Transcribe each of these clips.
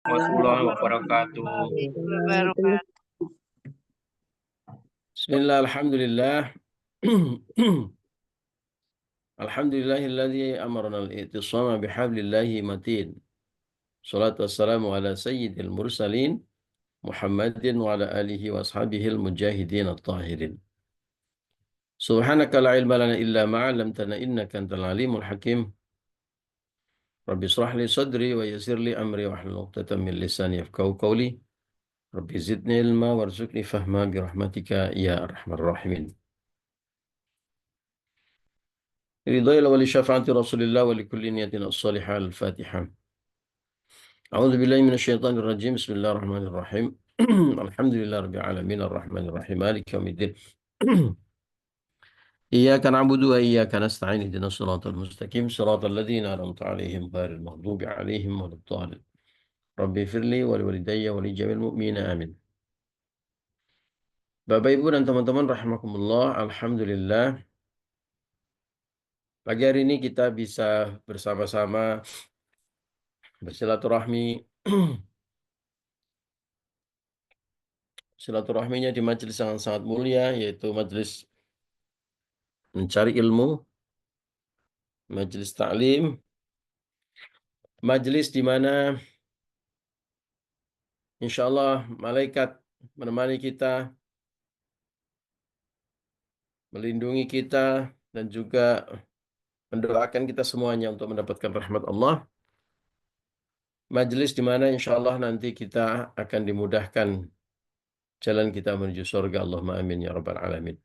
Warahmatullahi wabarakatuh. Wabarakatuh. Bismillah, alhamdulillah. Alhamdulillahilladzi amarna al-i'tisama bihablillahi matin. Salatu wassalamu ala sayyidil mursalin Muhammadin wa ala alihi wa ashabihil mujahidin at-tahirin. Subhanaka la ilma lana illa ma 'allamtana innaka antal alimul hakim. Rabbi shrah li sadri wa yassir li amri wahlul 'uqdatam min lisani yafqahu qawli. Rabbi zidni ilma warzuqni fahma bi rahmatika ya arhamar rahimin. Ridha wa li syafaati Rasulillah wa li kulli niyatin as-salihah al-Fatihah. A'udzu billahi minasyaitonir rajim. Bismillahirrahmanirrahim. Alhamdulillahirabbil alamin arrahmanir rahim maliki yaumiddin. Iyyaka na'budu wa iyyaka nasta'in ihdinas siratal mustaqim siratal ladzina an'amta 'alaihim ghairil maghdubi 'alaihim waladdallin. Rabbi firli wa liwalidayya wa li jami'il mu'minina amin. Bapak Ibu dan teman-teman rahimakumullah, alhamdulillah pagi hari ini kita bisa bersama-sama bersilaturahmi. Silaturahminya di majelis yang sangat mulia, yaitu majelis mencari ilmu, majelis taklim, majelis di mana insya Allah malaikat menemani kita, melindungi kita, dan juga mendoakan kita semuanya untuk mendapatkan rahmat Allah. Majelis di mana insya Allah nanti kita akan dimudahkan jalan kita menuju surga. Allahumma amin ya rabbal alamin.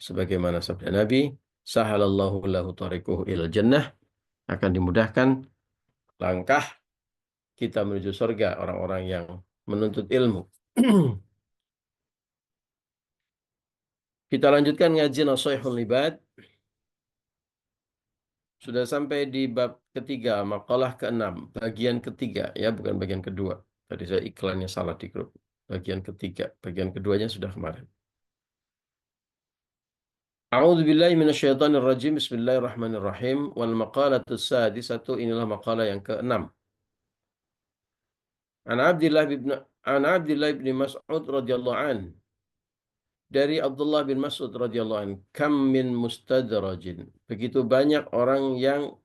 Sebagaimana sabda Nabi, sahalallahu lahu tariquhu ilal jannah, akan dimudahkan langkah kita menuju surga orang-orang yang menuntut ilmu. Kita lanjutkan ngaji Nashihul Ibad. Sudah sampai di bab ketiga, makalah ke-6, bagian ketiga, ya bukan bagian kedua. Tadi saya iklannya salah di grup. Bagian ketiga, bagian keduanya sudah kemarin. A'udzu billahi minasyaitonir rajim. Bismillahirrahmanirrahim. Wal maqalatus sadisatu, inilah makalah yang ke-6. An Abdillah bin Mas'ud radhiyallahu an. Dari Abdullah bin Mas'ud radhiyallahu an, kam min mustadrajin. Begitu banyak orang yang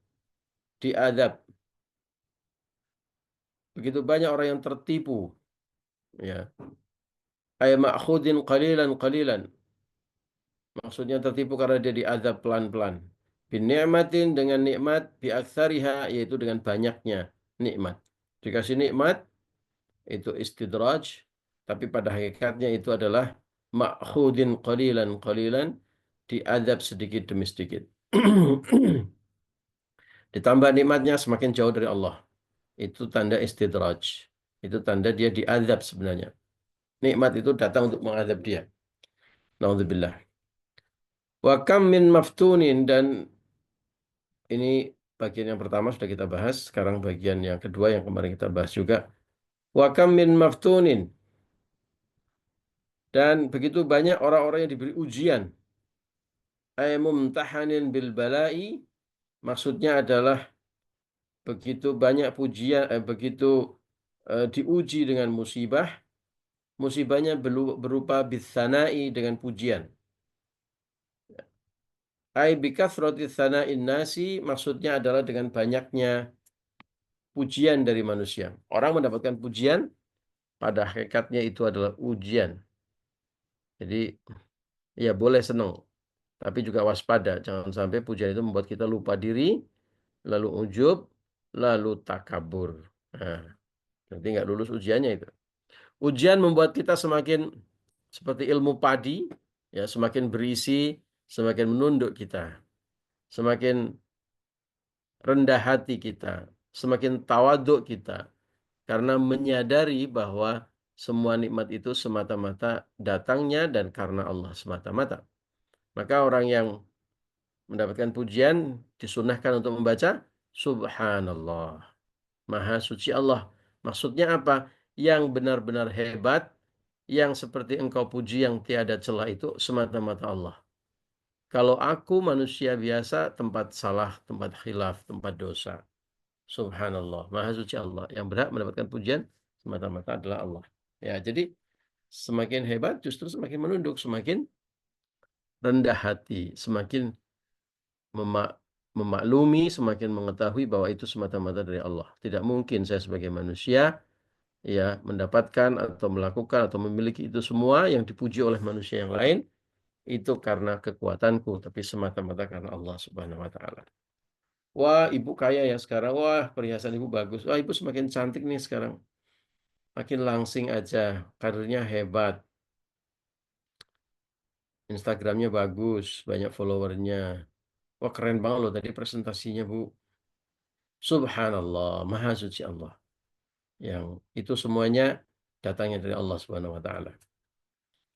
diadab. Begitu banyak orang yang tertipu. Ya. Ay ma'khudin qalilan qalilan. Maksudnya tertipu karena dia diazab pelan-pelan. Bin ni'matin, dengan nikmat, bi aktsariha, yaitu dengan banyaknya nikmat. Dikasih nikmat itu istidraj, tapi pada hakikatnya itu adalah ma'khudin qalilan qalilan, diazab sedikit demi sedikit. Ditambah nikmatnya semakin jauh dari Allah. Itu tanda istidraj. Itu tanda dia diazab sebenarnya. Nikmat itu datang untuk mengadab dia. Naudzubillah. Wa kam min maftunin, dan ini bagian yang pertama sudah kita bahas. Sekarang bagian yang kedua yang kemarin kita bahas juga. Wa kam min maftunin, dan begitu banyak orang-orang yang diberi ujian. Ay mumtahanin bil bala'i, maksudnya adalah begitu banyak pujian, diuji dengan musibah. Musibahnya berupa bitsanai, dengan pujian. Ai bikathrati tsana'in nasi, maksudnya adalah dengan banyaknya pujian dari manusia. Orang mendapatkan pujian, pada hakikatnya itu adalah ujian. Jadi ya boleh senang, tapi juga waspada. Jangan sampai pujian itu membuat kita lupa diri, lalu ujub, lalu takabur. Nah, nanti nggak lulus ujiannya itu. Ujian membuat kita semakin seperti ilmu padi, ya semakin berisi, semakin menunduk kita, semakin rendah hati kita, semakin tawaduk kita, karena menyadari bahwa semua nikmat itu semata-mata datangnya dan karena Allah semata-mata. Maka orang yang mendapatkan pujian disunahkan untuk membaca Subhanallah, Maha Suci Allah. Maksudnya apa? Yang benar-benar hebat, yang seperti engkau puji yang tiada celah, itu semata-mata Allah. Kalau aku manusia biasa, tempat salah, tempat khilaf, tempat dosa. Subhanallah, Maha Suci Allah. Yang berhak mendapatkan pujian semata-mata adalah Allah. Ya, jadi semakin hebat justru semakin menunduk, semakin rendah hati, semakin memaklumi, semakin mengetahui bahwa itu semata-mata dari Allah. Tidak mungkin saya sebagai manusia ya mendapatkan atau melakukan atau memiliki itu semua yang dipuji oleh manusia yang lain itu karena kekuatanku, tapi semata-mata karena Allah Subhanahu wa taala. Wah, ibu kaya ya sekarang. Wah, perhiasan ibu bagus. Wah, ibu semakin cantik nih sekarang. Makin langsing aja. Karirnya hebat. Instagramnya bagus. Banyak followernya. Wah, keren banget loh tadi presentasinya, Bu. Subhanallah, Maha Suci Allah. Yang itu semuanya datangnya dari Allah Subhanahu wa taala.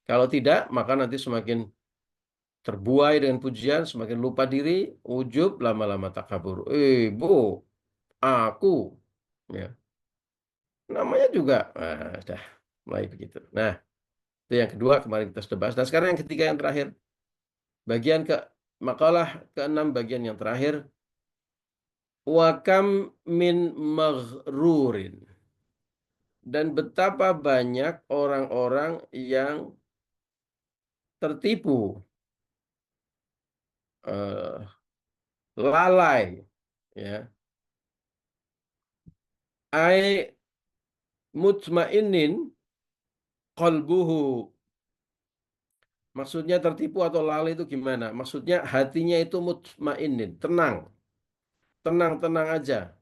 Kalau tidak, maka nanti semakin terbuai dengan pujian, semakin lupa diri, ujub, lama-lama takabur. Bu, aku. Ya. Namanya juga, dah mulai begitu. Nah, itu yang kedua kemarin kita sudah bahas. Nah, sekarang yang ketiga yang terakhir. Bagian makalah ke-6 bagian yang terakhir. Wa kam min maghrurin. Dan betapa banyak orang-orang yang tertipu, lalai, ya. Ai mutmainin qalbuhu. Maksudnya tertipu atau lalai itu gimana? Maksudnya hatinya itu mutmainin, tenang. Tenang-tenang aja.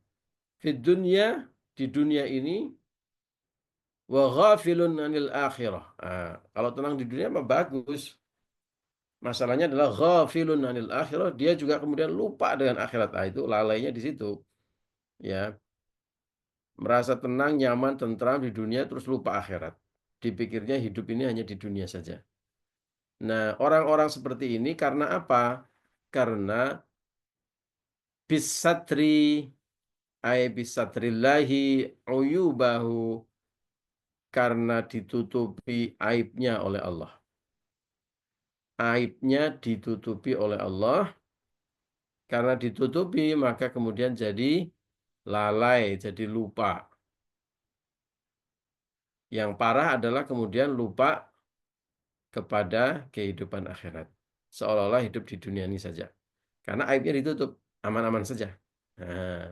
Di dunia ini, wa ghafilun anil akhirah. Nah, kalau tenang di dunia mah bagus. Masalahnya adalah ghafilun anil akhirah, dia juga kemudian lupa dengan akhirat. Nah, itu lalainya di situ. Ya, merasa tenang, nyaman, tentram di dunia terus lupa akhirat. Dipikirnya hidup ini hanya di dunia saja. Nah, orang-orang seperti ini karena apa? Karena bisatri bisatrillahi uyubahu, karena ditutupi aibnya oleh Allah. Aibnya ditutupi oleh Allah. Karena ditutupi maka kemudian jadi lalai, jadi lupa. Yang parah adalah kemudian lupa kepada kehidupan akhirat. Seolah-olah hidup di dunia ini saja. Karena aibnya ditutup, aman-aman saja. Nah,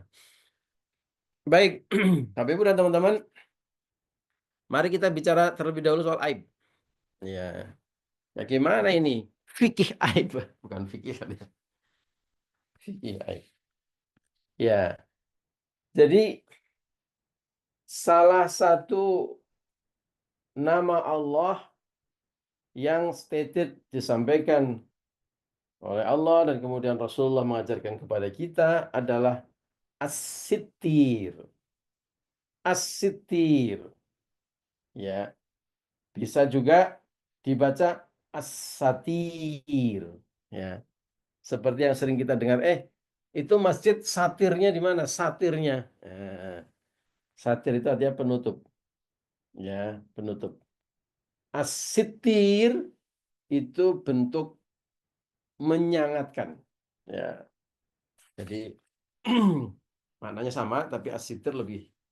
baik, Bapak Ibu dan teman-teman, mari kita bicara terlebih dahulu soal aib. Ya, bagaimana ini? Fikih aib, bukan fikih ya. Fikih aib. Ya, jadi salah satu nama Allah yang stated disampaikan oleh Allah dan kemudian Rasulullah mengajarkan kepada kita adalah as-sittir. As-sittir. Ya, bisa juga dibaca as-satir. Ya, seperti yang sering kita dengar, itu masjid satirnya di mana? Satirnya. Satir itu artinya penutup. Ya, penutup. As-sittir itu bentuk menyangatkan. Ya, jadi maknanya sama, tapi as-sitir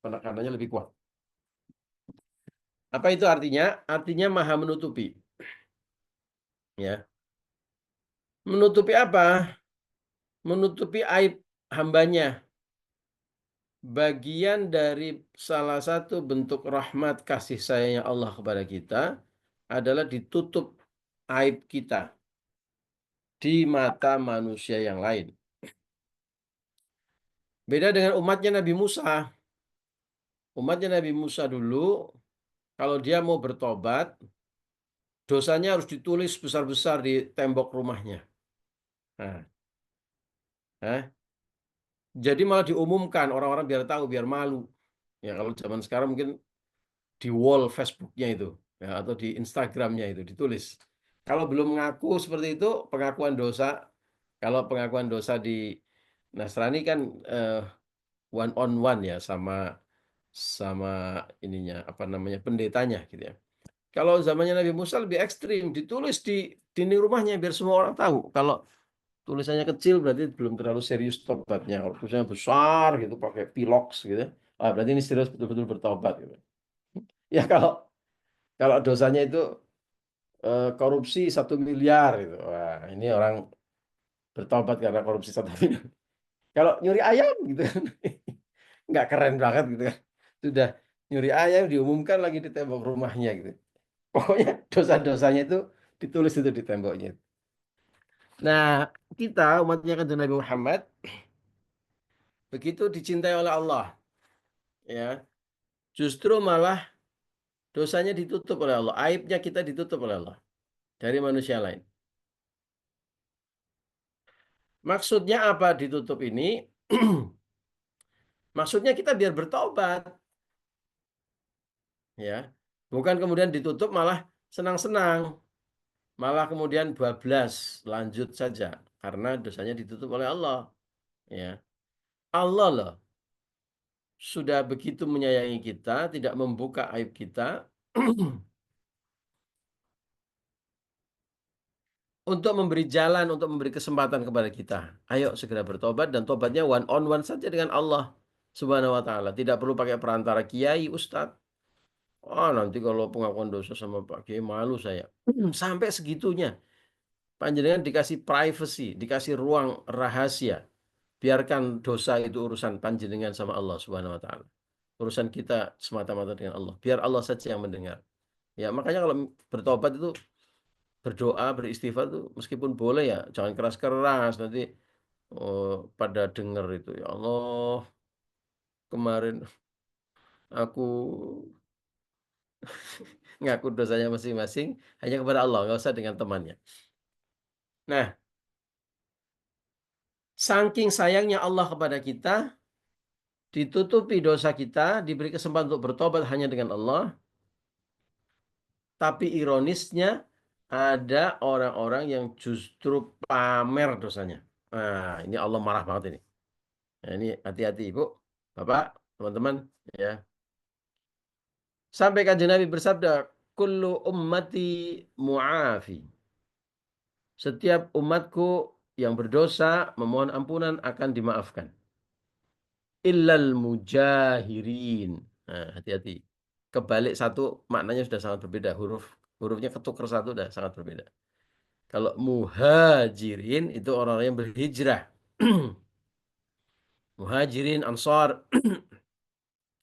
penekanannya lebih kuat. Apa itu artinya? Artinya maha menutupi. Ya. Menutupi apa? Menutupi aib hambanya. Bagian dari salah satu bentuk rahmat kasih sayangnya Allah kepada kita adalah ditutup aib kita di mata manusia yang lain. Beda dengan umatnya Nabi Musa. Umatnya Nabi Musa dulu, kalau dia mau bertobat, dosanya harus ditulis besar-besar di tembok rumahnya. Nah, jadi malah diumumkan orang-orang biar tahu, biar malu. Ya kalau zaman sekarang mungkin di wall Facebooknya itu, ya, atau di Instagramnya itu ditulis. Kalau belum mengaku seperti itu, pengakuan dosa. Kalau pengakuan dosa di Nasrani kan one on one ya sama sama ininya apa namanya pendetanya gitu ya. Kalau zamannya Nabi Musa lebih ekstrim, ditulis di dinding rumahnya biar semua orang tahu kalau tulisannya kecil berarti belum terlalu serius tobatnya. Kalau tulisannya besar gitu pakai pilox gitu, berarti ini serius betul-betul bertobat gitu. Ya kalau dosanya itu korupsi 1 miliar gitu. Wah, ini orang bertobat karena korupsi 1 miliar. Kalau nyuri ayam gitu kan. Nggak keren banget gitu kan. Sudah nyuri ayam diumumkan lagi di tembok rumahnya gitu. Pokoknya dosa-dosanya itu ditulis itu di temboknya. Nah, kita umatnya kan Nabi Muhammad begitu dicintai oleh Allah, ya. Justru malah dosanya ditutup oleh Allah, aibnya kita ditutup oleh Allah dari manusia lain. Maksudnya apa ditutup ini? Maksudnya kita biar bertobat, ya. Bukan kemudian ditutup malah senang-senang, malah kemudian bablas, lanjut saja karena dosanya ditutup oleh Allah, ya. Allah loh sudah begitu menyayangi kita, tidak membuka aib kita untuk memberi jalan, untuk memberi kesempatan kepada kita. Ayo segera bertobat dan tobatnya one on one saja dengan Allah Subhanahu wa taala. Tidak perlu pakai perantara kiai, ustadz. Nanti kalau pengakuan dosa sama Pak Kiai malu saya. Sampai segitunya. Panjenengan dikasih privacy, dikasih ruang rahasia. Biarkan dosa itu urusan panjenengan sama Allah Subhanahu wa taala. Urusan kita semata-mata dengan Allah. Biar Allah saja yang mendengar. Ya, makanya kalau bertobat itu berdoa, beristighfar tuh meskipun boleh ya, jangan keras-keras nanti pada dengar itu. Ya Allah, kemarin aku ngaku dosanya masing-masing hanya kepada Allah, nggak usah dengan temannya. Nah, saking sayangnya Allah kepada kita, ditutupi dosa kita, diberi kesempatan untuk bertobat hanya dengan Allah. Tapi ironisnya ada orang-orang yang justru pamer dosanya. Nah, ini Allah marah banget ini. Nah, ini hati-hati Ibu, Bapak, teman-teman, ya. Sampai kanjeng Nabi bersabda, kullu ummati mu'afi. Setiap umatku yang berdosa memohon ampunan akan dimaafkan. Illal mujahirin. Nah, hati-hati. Kebalik satu maknanya sudah sangat berbeda. Hurufnya ketuker satu sudah sangat berbeda. Kalau muhajirin itu orang-orang yang berhijrah. Muhajirin, ansar.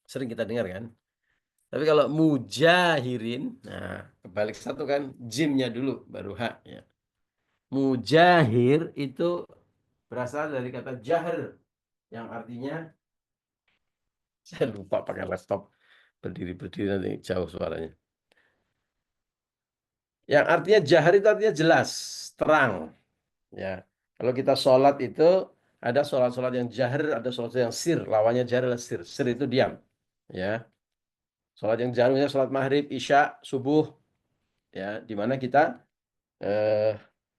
Sering kita dengar kan. Tapi kalau mujahirin, nah kebalik satu kan, jimnya dulu, baru ha. Ya. Mujahir itu berasal dari kata jahar, yang artinya, saya lupa pakai laptop, berdiri-berdiri nanti jauh suaranya. Yang artinya jahar itu artinya jelas, terang. Ya, kalau kita sholat itu, ada sholat-sholat yang jahar, ada sholat yang sir. Lawannya jahar adalah sir. Sir itu diam. Ya, sholat yang jahar, misalnya sholat maghrib, isya, subuh. Ya, di mana kita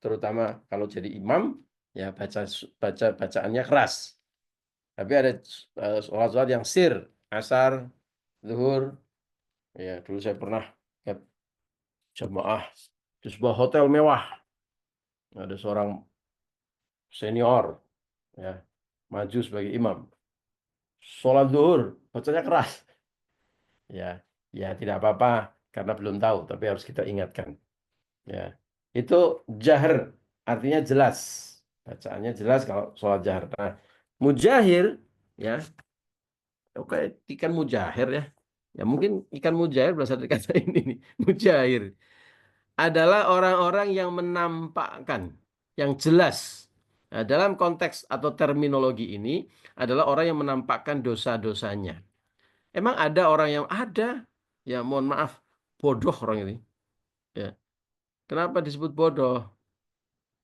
terutama kalau jadi imam ya bacaannya keras. Tapi ada sholat-sholat yang sir, asar, zuhur. Ya, dulu saya pernah lihat jamaah di sebuah hotel mewah. Ada seorang senior ya maju sebagai imam. Sholat zuhur, bacanya keras. Ya, ya tidak apa-apa karena belum tahu, tapi harus kita ingatkan. Ya, itu jahar artinya jelas, bacaannya jelas kalau sholat jahar. Nah, mujahir ya, oke ikan mujahir ya, ya mungkin ikan mujahir berasal dari kata ini nih, mujahir adalah orang-orang yang menampakkan, yang jelas. Nah, dalam konteks atau terminologi ini adalah orang yang menampakkan dosa-dosanya. Emang ada orang yang ada, ya mohon maaf, bodoh orang ini. Ya. Kenapa disebut bodoh?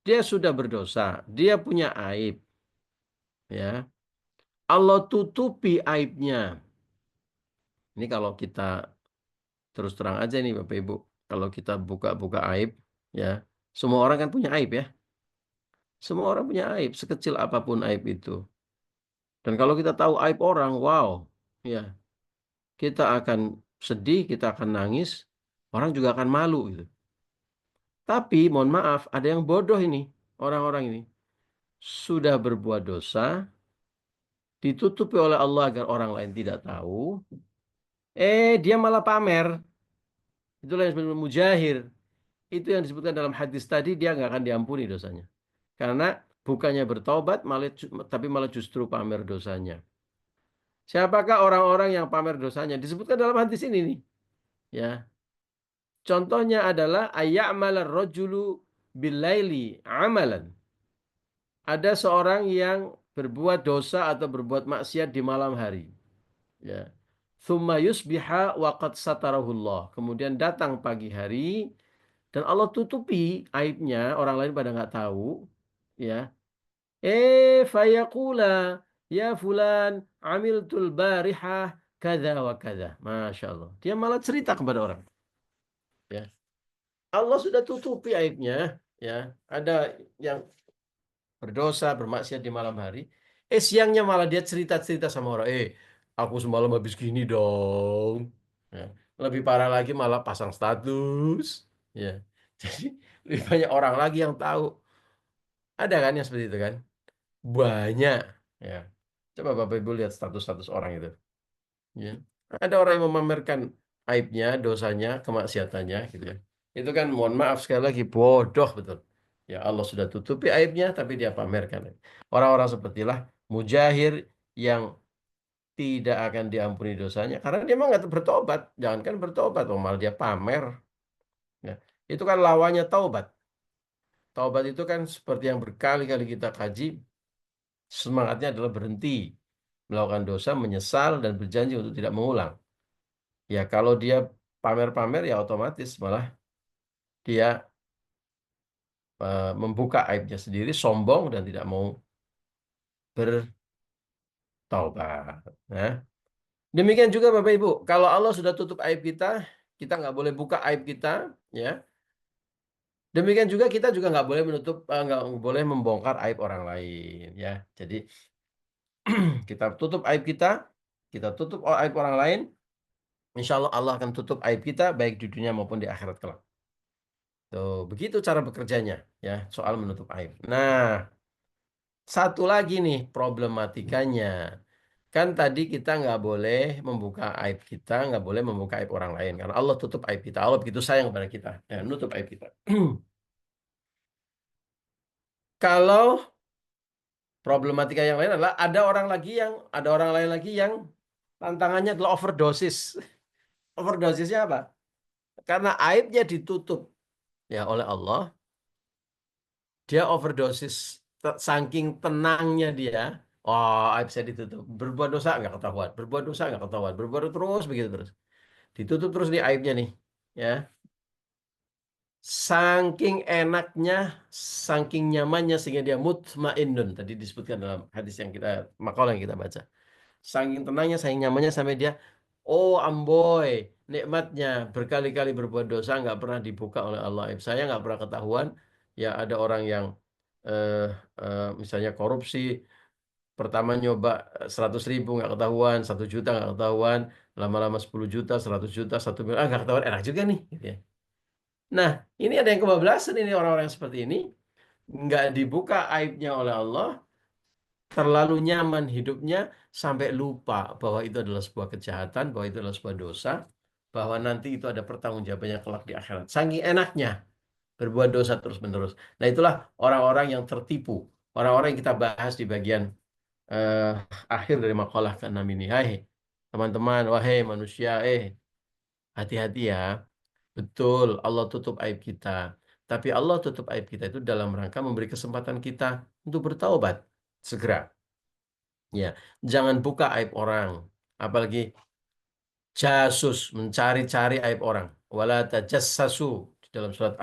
Dia sudah berdosa, dia punya aib. Ya. Allah tutupi aibnya. Ini kalau kita terus terang aja nih Bapak Ibu, kalau kita buka-buka aib, ya, semua orang kan punya aib ya. Semua orang punya aib, sekecil apapun aib itu. Dan kalau kita tahu aib orang, wow, ya, kita akan sedih, kita akan nangis, orang juga akan malu gitu. Tapi mohon maaf, ada yang bodoh ini, orang-orang ini. sudah berbuat dosa, ditutupi oleh Allah agar orang lain tidak tahu, dia malah pamer. Itulah yang disebut mujahir. Itu yang disebutkan dalam hadis tadi, dia nggak akan diampuni dosanya. Karena bukannya bertobat, tapi malah justru pamer dosanya. Siapakah orang-orang yang pamer dosanya? Disebutkan dalam hadis ini nih. Ya. Contohnya adalah ayya'malar rajulu billaili amalan. Ada seorang yang berbuat dosa atau berbuat maksiat di malam hari. Ya. Thumma yusbiha wa qad satarahullah. Kemudian datang pagi hari dan Allah tutupi aibnya, orang lain pada nggak tahu. Ya. Fayaqula ya fulan amiltul barihah kada wa kada. Masya Allah. Dia malah cerita kepada orang. Ya. Allah sudah tutupi aibnya. Ya. Ada yang berdosa, bermaksiat di malam hari. Siangnya malah dia cerita-cerita sama orang. Aku semalam habis gini dong. Ya. Lebih parah lagi malah pasang status. Ya. Jadi lebih banyak orang lagi yang tahu. Ada kan yang seperti itu kan? Banyak. Ya. Coba Bapak Ibu lihat status-status orang itu. Ya. Ada orang yang memamerkan aibnya, dosanya, kemaksiatannya gitu ya. Itu kan mohon maaf sekali lagi bodoh betul. Ya Allah sudah tutupi aibnya tapi dia pamerkan. Orang-orang sepertilah mujahir yang tidak akan diampuni dosanya karena dia memang nggak bertobat. Jangankan bertobat, malah dia pamer. Ya. Itu kan lawannya taubat. Taubat itu kan seperti yang berkali-kali kita kaji, semangatnya adalah berhenti melakukan dosa, menyesal dan berjanji untuk tidak mengulang. Ya kalau dia pamer-pamer ya otomatis malah dia membuka aibnya sendiri, sombong dan tidak mau bertaubat. Nah, demikian juga Bapak Ibu, kalau Allah sudah tutup aib kita, kita nggak boleh buka aib kita, ya. Demikian juga kita juga nggak boleh membongkar aib orang lain, ya. Jadi kita tutup aib kita tutup aib orang lain, insya Allah Allah akan tutup aib kita baik di dunia maupun di akhirat kelak. Tuh, begitu cara bekerjanya, ya, soal menutup aib. Nah, satu lagi nih problematikanya. Kan tadi kita nggak boleh membuka aib kita, nggak boleh membuka aib orang lain. Karena Allah tutup aib kita. Allah begitu sayang kepada kita. Dan nutup aib kita. Kalau problematika yang lain adalah ada orang lain lagi yang tantangannya adalah overdosis. Overdosisnya apa? Karena aibnya ditutup ya oleh Allah, dia overdosis. Saking tenangnya dia, oh aib saya ditutup. Berbuat dosa nggak ketahuan, berbuat dosa nggak ketahuan, berbuat terus begitu terus. Ditutup terus nih aibnya nih, ya. Saking enaknya, saking nyamannya sehingga dia mutmainnun. Tadi disebutkan dalam hadis yang makalah yang kita baca. Saking tenangnya, saking nyamannya sampai dia, oh amboy, nikmatnya berkali-kali berbuat dosa nggak pernah dibuka oleh Allah. Aib saya nggak pernah ketahuan. Ya ada orang yang eh, misalnya korupsi, pertama nyoba 100.000 nggak ketahuan, 1 juta nggak ketahuan, lama-lama 10 juta, 100 juta, 1 miliar, nggak ketahuan, enak juga nih. Gitu ya. Nah, ini ada yang kebablasan ini orang-orang yang seperti ini. Nggak dibuka aibnya oleh Allah, terlalu nyaman hidupnya, sampai lupa bahwa itu adalah sebuah kejahatan, bahwa itu adalah sebuah dosa, bahwa nanti itu ada pertanggungjawabannya kelak di akhirat. Saking enaknya berbuat dosa terus-menerus. Nah, itulah orang-orang yang tertipu. Orang-orang yang kita bahas di bagian eh, akhir dari makalah ke-6 ini. Hai, teman-teman, wahai manusia, hati-hati ya. Betul, Allah tutup aib kita. Tapi Allah tutup aib kita itu dalam rangka memberi kesempatan kita untuk bertaubat segera. Ya, jangan buka aib orang, apalagi jasus mencari-cari aib orang. Wala tajassasu di dalam surat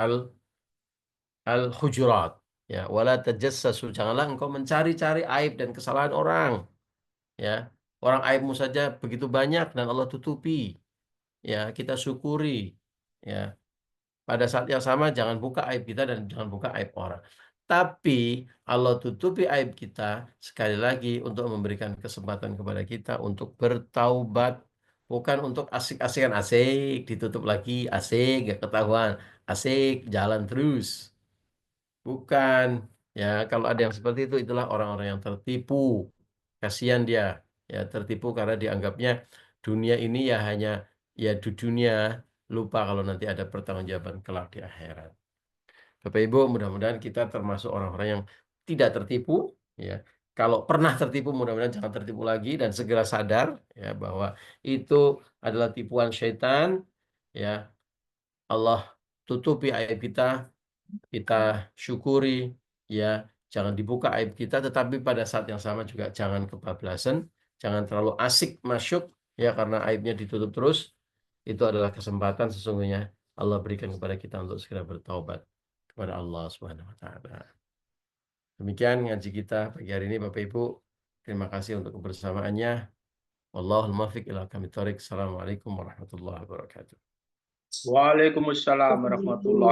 Al-Hujurat. Ya, wala tajassasu, janganlah engkau mencari-cari aib dan kesalahan orang. Ya, orang aibmu saja begitu banyak dan Allah tutupi. Ya, kita syukuri. Ya, pada saat yang sama jangan buka aib kita dan jangan buka aib orang. Tapi Allah tutupi aib kita sekali lagi untuk memberikan kesempatan kepada kita untuk bertaubat. Bukan untuk asik-asikan, asik, ditutup lagi, asik, gak ketahuan, asik, jalan terus. Bukan. Ya, kalau ada yang seperti itu, itulah orang-orang yang tertipu. Kasihan dia, ya tertipu karena dianggapnya dunia ini ya hanya ya di dunia, lupa kalau nanti ada pertanggungjawaban kelak di akhirat. Bapak Ibu, mudah-mudahan kita termasuk orang-orang yang tidak tertipu, ya. Kalau pernah tertipu, mudah-mudahan jangan tertipu lagi dan segera sadar ya bahwa itu adalah tipuan syaitan, ya. Allah tutupi aib kita, kita syukuri, ya. Jangan dibuka aib kita, tetapi pada saat yang sama juga jangan kebablasan, jangan terlalu asik masuk, ya karena aibnya ditutup terus. Itu adalah kesempatan sesungguhnya Allah berikan kepada kita untuk segera bertaubat kepada Allah Subhanahu wa taala. Demikian ngaji kita pagi hari ini Bapak Ibu. Terima kasih untuk kebersamaannya. Wallahul muwaffiq ila aqwamit thoriq. Assalamualaikum warahmatullahi wabarakatuh. Waalaikumsalam warahmatullahi